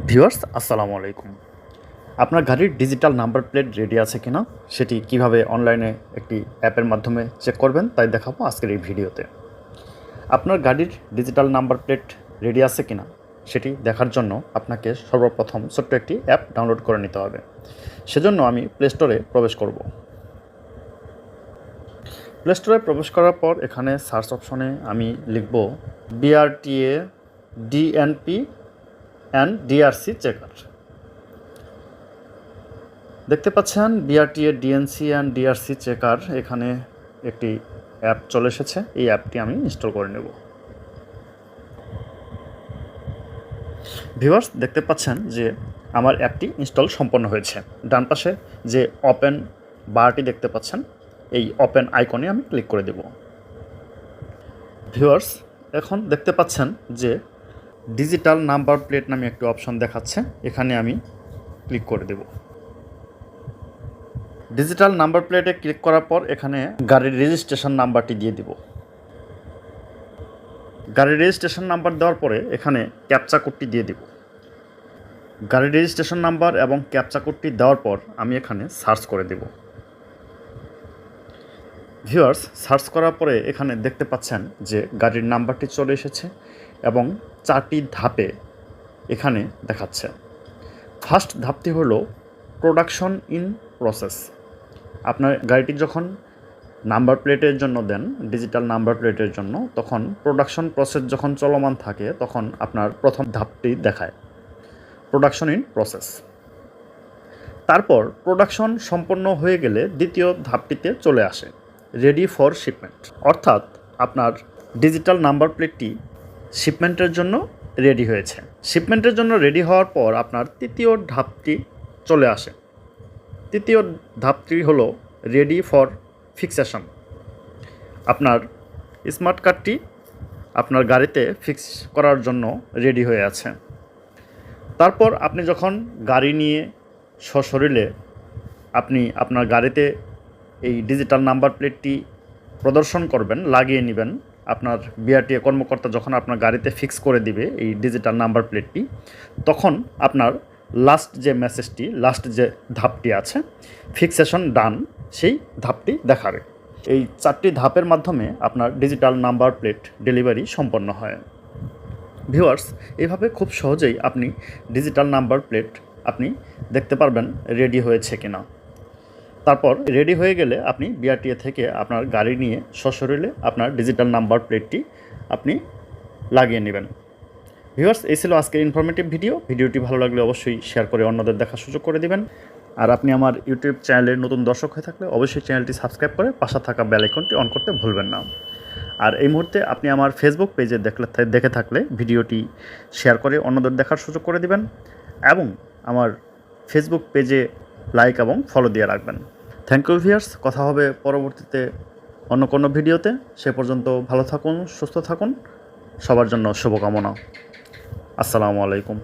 Viewers আসসালামু আলাইকুম। আপনার গাড়ির ডিজিটাল নাম্বার প্লেট রেডি আছে কিনা সেটি কিভাবে অনলাইনে একটি অ্যাপের মাধ্যমে চেক করবেন তাই দেখাবো আজকের এই ভিডিওতে। আপনার গাড়ির ডিজিটাল নাম্বার প্লেট রেডি আছে কিনা সেটি দেখার জন্য আপনাকে সর্বপ্রথম ছোট্ট একটি অ্যাপ ডাউনলোড করে নিতে হবে। সেজন্য আমি প্লে স্টোরে প্রবেশ করব। প্লে স্টোরে প্রবেশ করার পর এখানে সার্চ অপশনে আমি লিখব BRTA DNP and DRC checker. দেখতে পাচ্ছেন BRTA DNC and DRC checker, এখানে একটি অ্যাপ চলে এসেছে। এই অ্যাপটি আমি ইনস্টল করে নেব। ভিউয়ার্স দেখতে পাচ্ছেন যে আমার অ্যাপটি ইনস্টল সম্পন্ন হয়েছে। ডান পাশে যে ওপেন বারটি দেখতে পাচ্ছেন, এই ওপেন আইকনে আমি ক্লিক করে দেব। ভিউয়ার্স এখন দেখতে পাচ্ছেন যে ডিজিটাল নাম্বার প্লেট নামে একটি অপশন দেখাচ্ছে, এখানে আমি ক্লিক করে দেব। ডিজিটাল নাম্বার প্লেটে ক্লিক করার পর এখানে গাড়ির রেজিস্ট্রেশন নাম্বারটি দিয়ে দিব। গাড়ির রেজিস্ট্রেশন নাম্বার দেওয়ার পরে এখানে ক্যাপচা কোডটি দিয়ে দিব। গাড়ির রেজিস্ট্রেশন নাম্বার এবং ক্যাপচা কোডটি দেওয়ার পর আমি এখানে সার্চ করে দেব। ভিউয়ার্স সার্চ করার পরে এখানে দেখতে পাচ্ছেন যে গাড়ির নাম্বারটি চলে এসেছে এবং 4টি ধাপে এখানে দেখাচ্ছে। ফার্স্ট ধাপটি হলো প্রোডাকশন ইন প্রসেস। আপনার গাড়িটি যখন নাম্বার প্লেটের জন্য দেন, ডিজিটাল নাম্বার প্লেটের জন্য, তখন প্রোডাকশন প্রসেস যখন চলমান থাকে তখন আপনার প্রথম ধাপটি দেখায় প্রোডাকশন ইন প্রসেস। তারপর প্রোডাকশন সম্পন্ন হয়ে গেলে দ্বিতীয় ধাপটিতে চলে আসে রেডি ফর শিপমেন্ট, অর্থাৎ আপনার ডিজিটাল নাম্বার প্লেটটি শিপমেন্টের জন্য রেডি হয়েছে। শিপমেন্টের জন্য রেডি হওয়ার পর আপনার তৃতীয় ধাপটি চলে আসে। তৃতীয় ধাপটি হলো রেডি ফর ফিক্সেশন। আপনার স্মার্ট কার্ডটি আপনার গাড়িতে ফিক্স করার জন্য রেডি হয়ে আছে। তারপর আপনি যখন গাড়ি নিয়ে সশরীরে আপনি আপনার গাড়িতে এই ডিজিটাল নাম্বার প্লেটটি প্রদর্শন করবেন, লাগিয়ে নেবেন, আপনার BRTA কর্মকর্তা যখন আপনার গাড়িতে ফিক্স করে দিবে এই ডিজিটাল নাম্বার প্লেটটি, তখন আপনার লাস্ট যে মেসেজটি, লাস্ট যে ধাপটি আছে ফিক্সেশন ডান, সেই ধাপটি দেখাবে। এই 4টি ধাপের মাধ্যমে আপনার ডিজিটাল নাম্বার প্লেট ডেলিভারি সম্পন্ন হয়। ভিউয়ার্স এইভাবে খুব সহজেই আপনি ডিজিটাল নাম্বার প্লেট আপনি দেখতে পারবেন রেডি হয়েছে কিনা। তারপর রেডি হয়ে গেলে আপনি BRTA থেকে আপনার গাড়ি নিয়ে সশরীরে আপনার ডিজিটাল নাম্বার প্লেটটি আপনি লাগিয়ে নেবেন। ভিউয়ার্স এই ছিল আজকের ইনফরমেটিভ ভিডিও। ভিডিওটি ভালো লাগলে অবশ্যই শেয়ার করে অন্যদের দেখার সুযোগ করে দিবেন। আর আপনি আমার ইউটিউব চ্যানেলের নতুন দর্শক হয়ে থাকলে অবশ্যই চ্যানেলটি সাবস্ক্রাইব করে পাশে থাকা বেল আইকনটি অন করতে ভুলবেন না। আর এই মুহূর্তে আপনি আমার ফেসবুক পেজে দেখে থাকলে ভিডিওটি শেয়ার করে অন্যদের দেখার সুযোগ করে দিবেন এবং আমার ফেসবুক পেজে লাইক এবং ফলো দিয়ে রাখবেন। থ্যাংক ইউ ভিউয়ার্স, কথা হবে পরবর্তীতে অন্য কোনো ভিডিওতে। সে পর্যন্ত ভালো থাকুন, সুস্থ থাকুন, সবার জন্য শুভকামনা। আসসালামু আলাইকুম।